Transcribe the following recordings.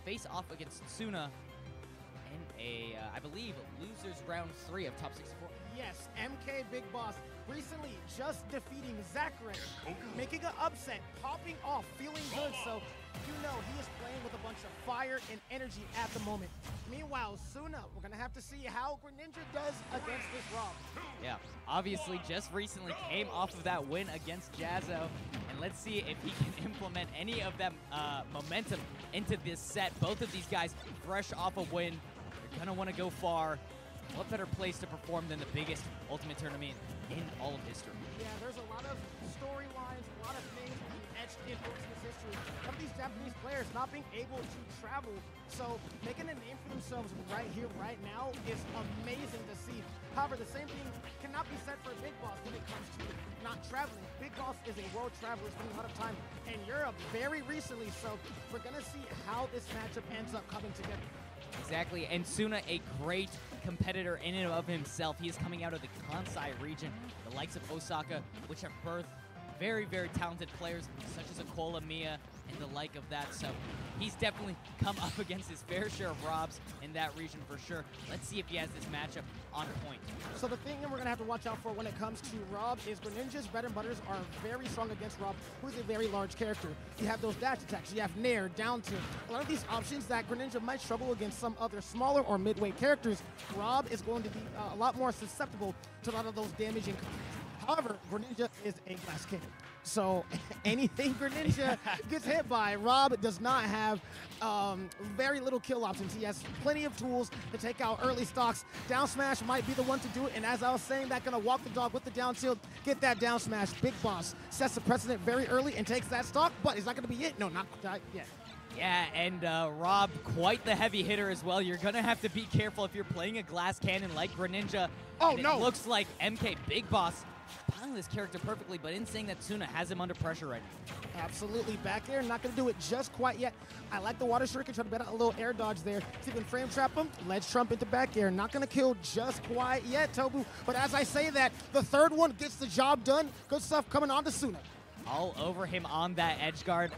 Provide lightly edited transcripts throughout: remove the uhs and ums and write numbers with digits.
face off against Tsuna in a, I believe, losers round 3 of top 64. Yes, MKBigBoss recently just defeating Zachary, making an upset, popping off, feeling good. So you know he is playing with a bunch of fire and energy at the moment. Meanwhile, Tsuna, we're gonna have to see how Greninja does against this R.O.B. Yeah, obviously just recently came off of that win against Jazzo, and let's see if he can implement any of that momentum into this set. Both of these guys fresh off a win. They're gonna want to go far. What better place to perform than the biggest Ultimate Tournament in all of history? Yeah, there's a lot of storylines, a lot of things being etched in Ultimate's history. Some of these Japanese players not being able to travel, so making a name for themselves right here, right now is amazing to see. However, the same thing cannot be said for BigBoss when it comes to not traveling. BigBoss is a world traveler, spending a lot of time in Europe very recently, so we're gonna see how this matchup ends up coming together. Exactly, and Tsuna, a great competitor in and of himself. He is coming out of the Kansai region, the likes of Osaka, which have birthed very, very talented players such as Akola, Mia, and the like of that. So he's definitely come up against his fair share of ROBs in that region for sure. Let's see if he has this matchup on point. So the thing that we're going to have to watch out for when it comes to R.O.B. is Greninja's bread and butters are very strong against R.O.B., who's a very large character. You have those dash attacks, you have Nair, down tilt. A lot of these options that Greninja might struggle against some other smaller or mid-weight characters, R.O.B. is going to be a lot more susceptible to a lot of those damaging combos. However, Greninja is a glass cannon. So anything Greninja gets hit by, R.O.B. does not have very little kill options. He has plenty of tools to take out early stocks. Down smash might be the one to do it. And as I was saying, that gonna walk the dog with the down tilt, get that down smash. BigBoss sets the precedent very early and takes that stock, but is that gonna be it? No, not yet. Yeah, and R.O.B., quite the heavy hitter as well. You're going to have to be careful if you're playing a glass cannon like Greninja. Oh, and no. It looks like MKBigBoss piling this character perfectly, but in saying that, Tsuna has him under pressure right now. Absolutely. Back air, not going to do it just quite yet. I like the water shuriken, trying to bet out a little air dodge there. See if we can frame trap him. Ledge trump into back air. Not going to kill just quite yet, Tobu. But as I say that, the third one gets the job done. Good stuff coming on to Tsuna. All over him on that edge guard.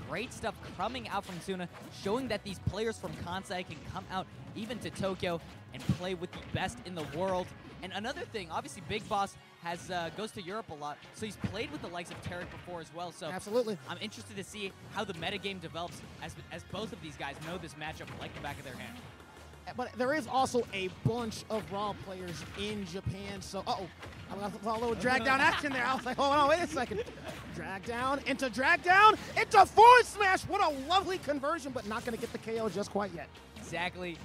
Great stuff coming out from Tsuna, showing that these players from Kansai can come out even to Tokyo and play with the best in the world. And another thing, obviously BigBoss has goes to Europe a lot, so he's played with the likes of Tarek before as well. So absolutely, I'm interested to see how the metagame develops as both of these guys know this matchup like the back of their hand. But there is also a bunch of R.O.B. players in Japan, so I saw a little drag down action there. I was like, hold on, wait a second. Drag down, into forward smash. What a lovely conversion, but not going to get the KO just quite yet. Exactly,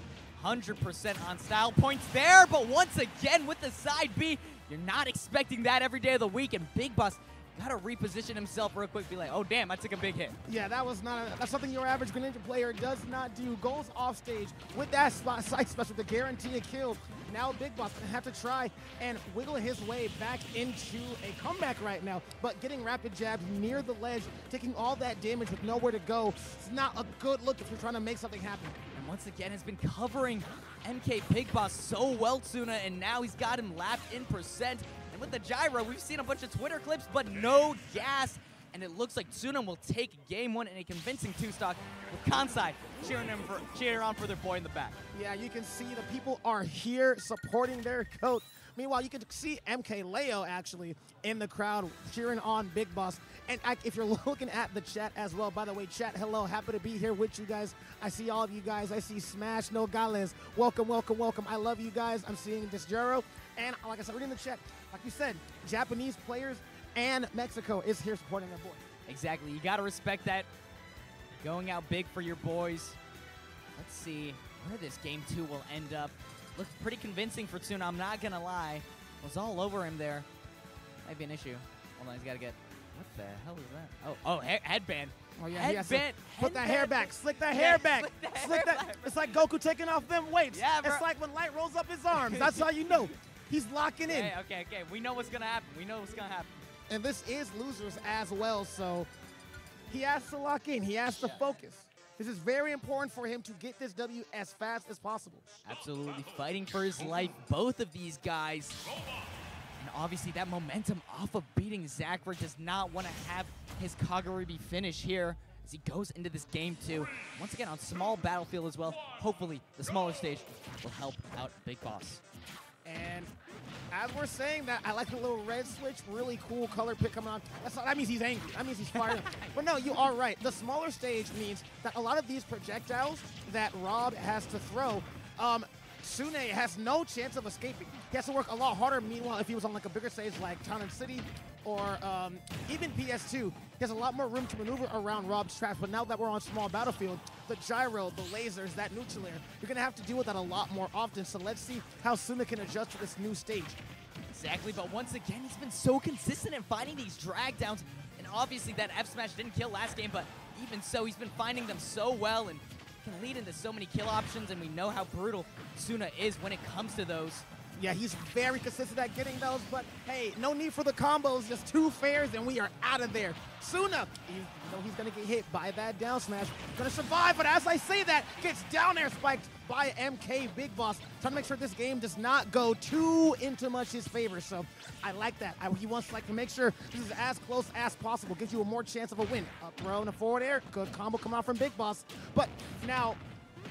100% on style points there, but once again with the side B, you're not expecting that every day of the week, and BigBoss got to reposition himself real quick, be like, oh damn, I took a big hit. Yeah, that's something your average Greninja player does not do. Goes off stage with that side special to guarantee a kill. Now BigBoss gonna have to try and wiggle his way back into a comeback right now, but getting rapid jabs near the ledge, taking all that damage with nowhere to go. It's not a good look if you're trying to make something happen. And once again has been covering MKBigBoss so well, Tsuna, and now he's got him lapped in percent. And with the gyro, we've seen a bunch of Twitter clips, but no gas. And it looks like Tsuna will take game one in a convincing two-stock with Kansai cheering on for their boy in the back. Yeah, you can see the people are here supporting their coach. Meanwhile, you can see MK Leo actually in the crowd cheering on BigBoss. And if you're looking at the chat as well, by the way, chat, hello, happy to be here with you guys. I see all of you guys. I see Smash Nogales. Welcome, welcome, welcome. I love you guys. I'm seeing this Jero. And like I said, reading the chat, like you said, Japanese players and Mexico is here supporting their boy. Exactly. You got to respect that. Going out big for your boys. Let's see where this game 2 will end up. Looks pretty convincing for Tsuna, I'm not going to lie. Was all over him there. Might be an issue. Hold on, he's got to get... What the hell is that? Oh, headband. Oh, yeah, headband. Put that hair back. Slick that hair back. Slick that. It's like Goku taking off them weights. Yeah, bro. It's like when Light rolls up his arms. That's how you know. He's locking in. Okay. We know what's going to happen. We know what's going to happen. And this is losers as well, so he has to lock in. He has to focus. This is very important for him to get this W as fast as possible. Absolutely fighting for his life, both of these guys. And obviously that momentum off of beating Zachary does not want to have his KAGARIBI finish here. as he goes into this game 2. Once again, on small battlefield as well. Hopefully, the smaller stage will help out Big Boss. And as we're saying that, I like the little red switch, really cool color pick coming on. That means he's angry. That means he's fired up. But no, you are right. The smaller stage means that a lot of these projectiles that R.O.B has to throw, Tsuna has no chance of escaping. He has to work a lot harder. Meanwhile, if he was on like a bigger stage like Town and City or even PS2, he has a lot more room to maneuver around R.O.B's traps. But now that we're on small battlefield, the gyro, the lasers, that neutral air, you're going to have to deal with that a lot more often. So let's see how Tsuna can adjust to this new stage. Exactly, but once again, he's been so consistent in finding these drag downs. And obviously that F smash didn't kill last game, but even so, he's been finding them so well and can lead into so many kill options, and we know how brutal Tsuna is when it comes to those. Yeah, he's very consistent at getting those, but hey, no need for the combos, just 2 fairs and we are out of there. Tsuna, you know he's gonna get hit by that down smash, gonna survive, but as I say that, gets down air spiked by MKBigBoss. Trying to make sure this game does not go too into much his favor, so I like that. He wants to make sure this is as close as possible, gives you a more chance of a win. Up throw and a forward air, good combo coming out from Big Boss. But now,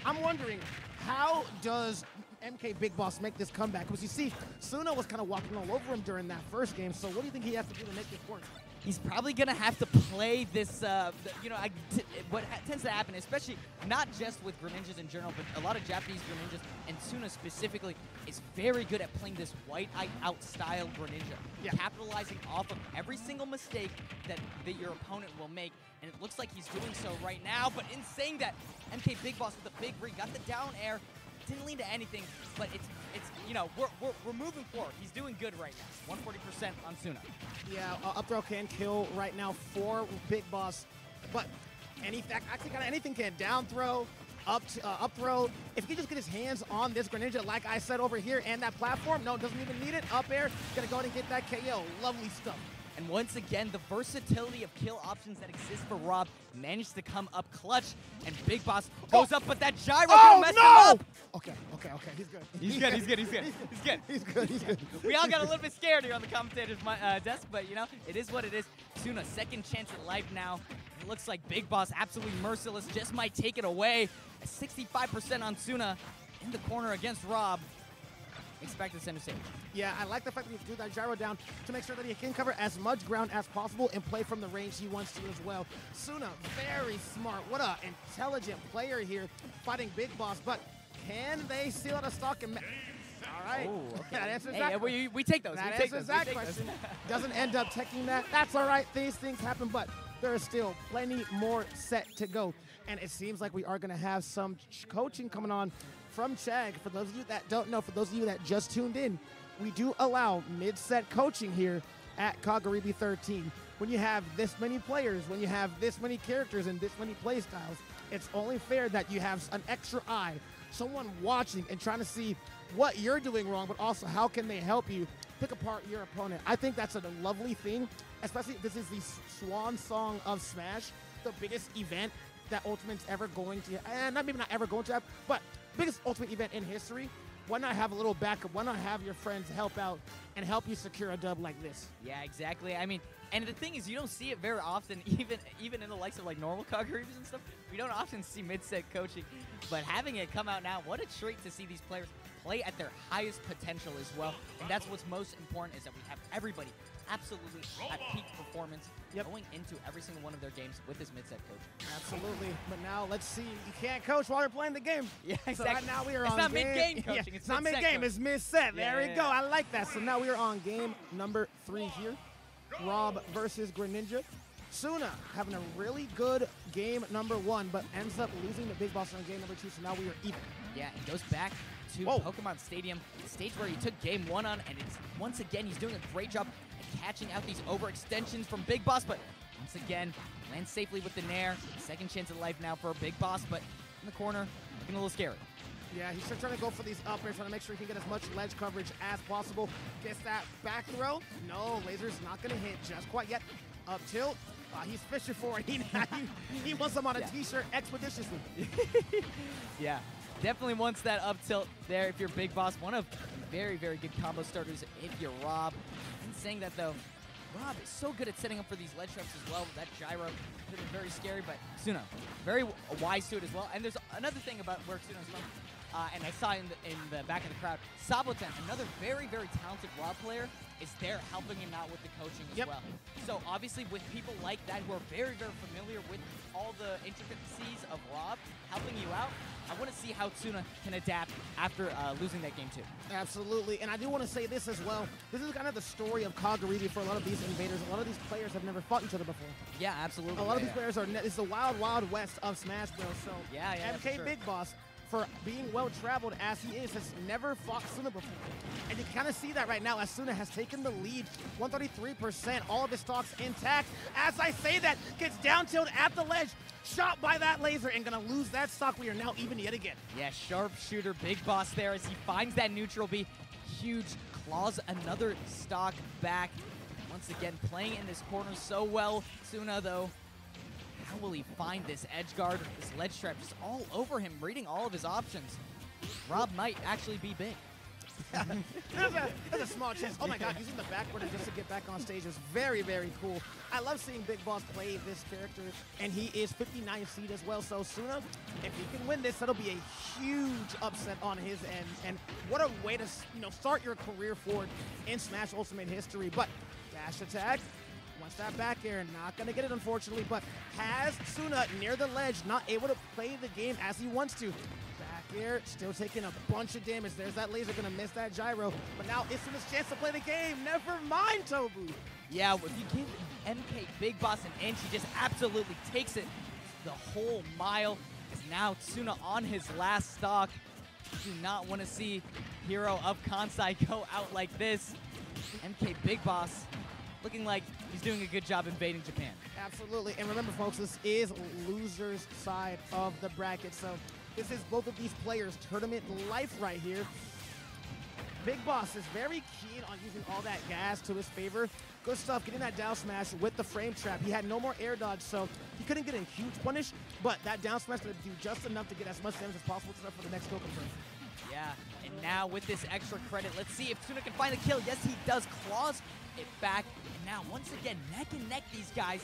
I'm wondering, how does MKBigBoss make this comeback? Because you see, Tsuna was kind of walking all over him during that first game, so what do you think he has to do to make this work? He's probably going to have to play this, what tends to happen, especially not just with Greninjas in general, but a lot of Japanese Greninjas, and Tsuna specifically, is very good at playing this white-out style Greninja, capitalizing off of every single mistake that your opponent will make, and it looks like he's doing so right now, but in saying that, MKBigBoss with the big read, got the down air, didn't lead to anything, but it's we're moving forward. He's doing good right now. 140% on Tsuna. Yeah, up throw can kill right now for Big Boss, but actually kind of anything can. Down throw, up throw. If he can just get his hands on this Greninja, like I said over here, and that platform, no, doesn't even need it. Up air, gonna go ahead and get that KO. Lovely stuff. And once again, the versatility of kill options that exist for R.O.B managed to come up clutch, and Big Boss goes up, but that gyro gonna mess him up. Okay, he's good. He's good. We all got a little bit scared here on the commentator's desk, but it is what it is. Tsuna, second chance at life now. It looks like Big Boss, absolutely merciless, just might take it away. 65% on Tsuna in the corner against R.O.B. Expect the center stage. Yeah, I like the fact that he threw that gyro down to make sure that he can cover as much ground as possible and play from the range he wants to as well. Tsuna, very smart. What an intelligent player here fighting Big Boss, but can they seal out a stock and... All right. Ooh, okay. That answers that question. We take those. That answers that question. Doesn't end up taking that. That's all right. These things happen, but there is still plenty more set to go. And it seems like we are going to have some coaching coming on from Chag. For those of you that don't know, for those of you that just tuned in, we do allow mid-set coaching here at KAGARIBI 13. When you have this many players, when you have this many characters and this many play styles, it's only fair that you have an extra eye, someone watching and trying to see what you're doing wrong, but also how can they help you pick apart your opponent. I think that's a lovely thing, especially if this is the swan song of Smash, the biggest event that Ultimate's ever going to, and maybe not ever going to have, but biggest Ultimate event in history. Why not have a little backup? Why not have your friends help out and help you secure a dub like this? Yeah, exactly. I mean, and the thing is, you don't see it very often, even in the likes of like normal KAGARIBIs and stuff. We don't often see mid-set coaching, but having it come out now, what a treat to see these players play at their highest potential as well. And that's what's most important, is that we have everybody absolutely at peak performance going into every single one of their games with this mid-set coach. Absolutely. But now let's see. You can't coach while you're playing the game. Yeah, exactly. So right now we are it's on not mid-game coaching. It's not mid-game. It's mid-set. There we go. I like that. So now we are on game number 3 here. R.O.B versus Greninja. Tsuna having a really good game number 1, but ends up losing the Big Boss on game number 2. So now we are even. Yeah, he goes back to Pokemon Stadium, the stage where he took game 1 on, and it's once again he's doing a great job at catching out these overextensions from Big Boss, but once again lands safely with the Nair. Second chance at life now for Big Boss, but in the corner, looking a little scary. Yeah, he's still trying to go for these up airs, trying to make sure he can get as much ledge coverage as possible. Gets that back throw. No, laser's not going to hit just quite yet. Up tilt. He's fishing for it. He wants him on a t-shirt expeditiously. Yeah, definitely wants that up tilt there if you're Big Boss. One of very, very good combo starters if you're R.O.B. In saying that, though, Rob is so good at setting up for these ledge traps as well. That gyro could have been very scary, but Tsuna, very wise to it as well. And there's another thing about where Tsuna's from, and I saw in the back of the crowd, Saboten, another very, very talented Rob player, is there helping him out with the coaching as well. So obviously with people like that who are very, very familiar with all the intricacies of Rob helping you out, I want to see how Tsuna can adapt after losing that game too. Absolutely, and I do want to say this as well. This is kind of the story of KAGARIBI for a lot of these invaders. A lot of these players have never fought each other before. Yeah, absolutely. A lot of these players are, it's the wild, wild west of Smash Bros. So MKBigBoss, for being well-traveled as he is, has never fought Tsuna before. And you kind of see that right now as Tsuna has taken the lead, 133%, all of his stocks intact. As I say that, gets down-tilted at the ledge, shot by that laser, and gonna lose that stock. We are now even yet again. Yeah, sharpshooter BigBoss there as he finds that neutral B. Huge, claws another stock back. Once again, playing in this corner so well. Tsuna, though, how will he find this edge guard, this ledge trap just all over him, reading all of his options? Rob might actually be big. There's a small chance. Oh my god, using the backboarder just to get back on stage is very, very cool. I love seeing BigBoss play this character, and he is 59th seed as well. So Tsuna, if he can win this, that'll be a huge upset on his end. And what a way to start your career forward in Smash Ultimate history. But dash attack. Once that back air, not going to get it, unfortunately, but has Tsuna near the ledge, not able to play the game as he wants to. Back air, still taking a bunch of damage. There's that laser, going to miss that gyro. But now it's Tsuna's chance to play the game. Never mind, Tobu. Yeah, if you give MKBigBoss an inch, he just absolutely takes it the whole mile. Is now Tsuna on his last stock. Do not want to see hero of Kansai go out like this. MKBigBoss looking like he's doing a good job invading Japan. Absolutely, and remember folks, this is loser's side of the bracket, so this is both of these players' tournament life right here. BigBoss is very keen on using all that gas to his favor. Good stuff, getting that down smash with the frame trap. He had no more air dodge, so he couldn't get a huge punish, but that down smash going to do just enough to get as much damage as possible to for the next kill confirm. Yeah, and now with this extra credit, let's see if Tsuna can find the kill. Yes, he does. Claws it back. And now, once again, neck and neck, these guys,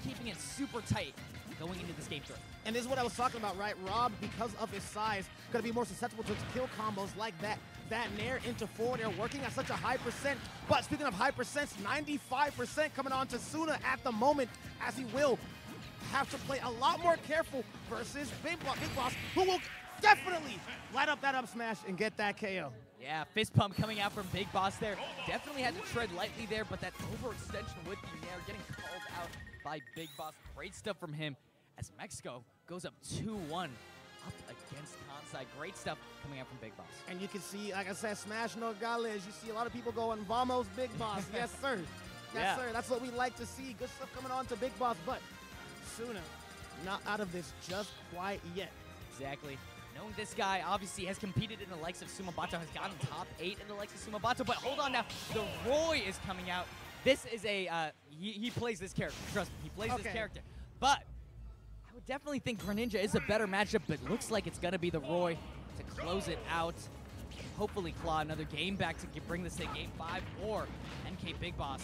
keeping it super tight going into this game 3. And this is what I was talking about, right? Rob, because of his size, going to be more susceptible to kill combos like that. That nair into forward air working at such a high percent. But speaking of high percents, 95% coming on to Tsuna at the moment, as he will have to play a lot more careful versus BigBoss, who will definitely light up that up smash and get that KO. Yeah, fist pump coming out from BigBoss there. Definitely had to tread lightly there, but that overextension with the nair getting called out by BigBoss. Great stuff from him as Mexico goes up 2-1 up against Kansai. Great stuff coming out from BigBoss. And you can see, like I said, Smash Nogales. You see a lot of people going, vamos, BigBoss. Yes, sir. Yes, sir. That's what we like to see. Good stuff coming on to BigBoss, but Tsuna not out of this just quite yet. Exactly. Knowing this guy obviously has competed in the likes of Sumabato, has gotten top 8 in the likes of Sumabato, but hold on now, the Roy is coming out. This is a, he plays this character, trust me, he plays this character. But I would definitely think Greninja is a better matchup, but looks like it's gonna be the Roy to close it out. Hopefully claw another game back to bring this to game 5, or MKBigBoss.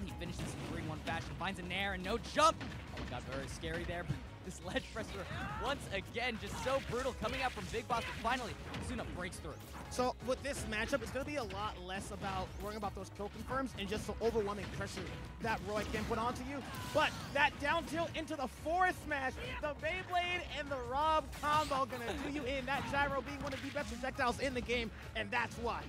He finishes in 3-1 fashion, finds a nair and no jump. Oh my god, very scary there. This ledge pressure, once again, just so brutal coming out from BigBoss, but finally, Tsuna breaks through. So with this matchup, it's going to be a lot less about worrying about those kill confirms and just the overwhelming pressure that Roy can put onto you. But that down tilt into the forest smash, the Beyblade and the R.O.B combo going to do you in. That gyro being one of the best projectiles in the game, and that's why.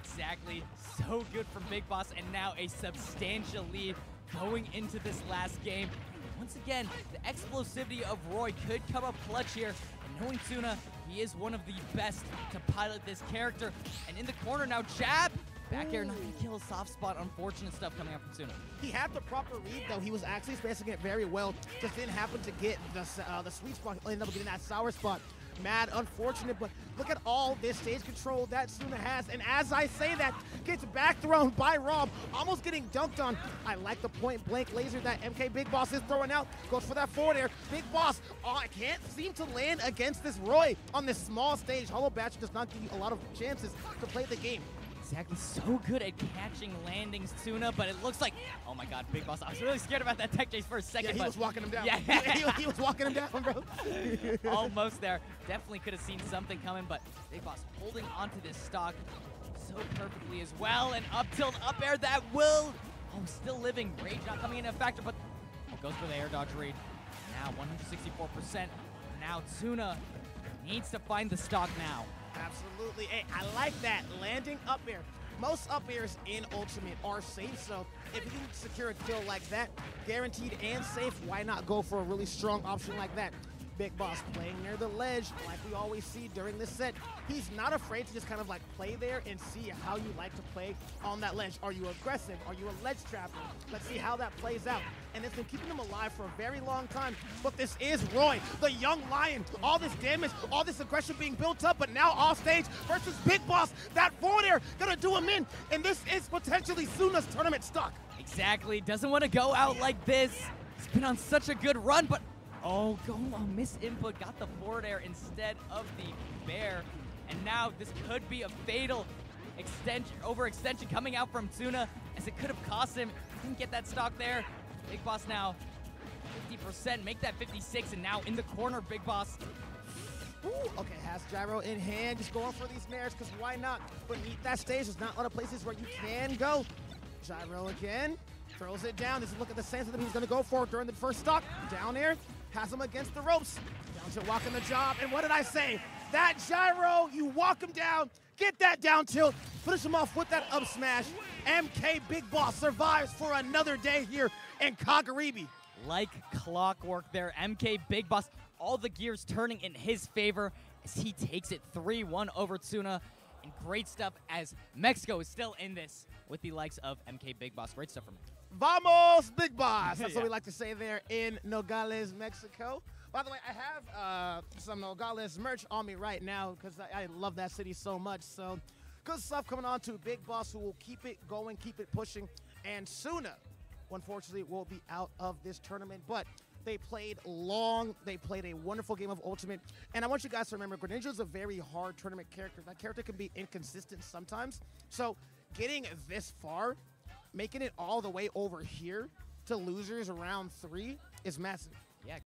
Exactly. So good from BigBoss, and now a substantial lead going into this last game. Once again, the explosivity of Roy could come up clutch here. And knowing Tsuna, he is one of the best to pilot this character. And in the corner now, jab! Back air, not gonna kill a soft spot. Unfortunate stuff coming out from Tsuna. He had the proper read, though. He was actually spacing it very well. Just didn't happen to get the sweet spot. Ended up getting that sour spot. Mad unfortunate, but look at all this stage control that Tsuna has. And as I say that, gets back thrown by R.O.B, almost getting dunked on. I like the point blank laser that MKBigBoss is throwing out. Goes for that forward air. BigBoss, I can't seem to land against this Roy on this small stage. Hollow Batch does not give you a lot of chances to play the game. Exactly, so good at catching landings, Tsuna, but it looks like, oh my god, Big Boss. I was really scared about that tech chase for a second. Yeah, he was walking him down. Yeah. he was walking him down, bro. Almost there. Definitely could have seen something coming, but Big Boss holding onto this stock so perfectly as well. And up tilt, up air, that will, oh, still living. Rage not coming in a factor, but goes for the air dodge read. Now 164%. Now Tsuna needs to find the stock now. Absolutely. Hey, I like that. Landing up air. Most up airs in Ultimate are safe, so if you can secure a kill like that, guaranteed and safe, why not go for a really strong option like that? Big Boss playing near the ledge, like we always see during this set. He's not afraid to just kind of like play there and see how you like to play on that ledge. Are you aggressive? Are you a ledge trapper? Let's see how that plays out. And it's been keeping him alive for a very long time. But this is Roy, the young lion. All this damage, all this aggression being built up, but now off stage versus Big Boss. That forward air gonna do him in. And this is potentially Tsuna's tournament stock. Exactly, doesn't want to go out like this. He's been on such a good run, but oh, miss input, got the forward air instead of the bear. And now this could be a fatal overextension coming out from Tsuna, as it could have cost him. Didn't get that stock there. Big Boss now 50%, make that 56, and now in the corner, Big Boss. Ooh, okay, has gyro in hand, just going for these nairs, because why not? Beneath that stage, there's not a lot of places where you can go. Gyro again, throws it down. This is look at the sense that he was going to go for during the first stock. Down air, has him against the ropes. Down tilt, walking the job, and what did I say? That gyro, you walk him down, get that down tilt, finish him off with that up smash. MKBigBoss survives for another day here in KAGARIBI. Like clockwork there, MKBigBoss, all the gears turning in his favor as he takes it 3-1 over Tsuna. And great stuff as Mexico is still in this with the likes of MKBigBoss. Great stuff from him. Vamos, Big Boss. That's what we like to say there in Nogales, Mexico. By the way, I have some Nogales merch on me right now because I love that city so much. So good stuff coming on to Big Boss, who will keep it going, keep it pushing. And Tsuna, unfortunately, will be out of this tournament. But they played long. They played a wonderful game of Ultimate. And I want you guys to remember, Greninja is a very hard tournament character. That character can be inconsistent sometimes. So getting this far, making it all the way over here to losers around 3 is massive.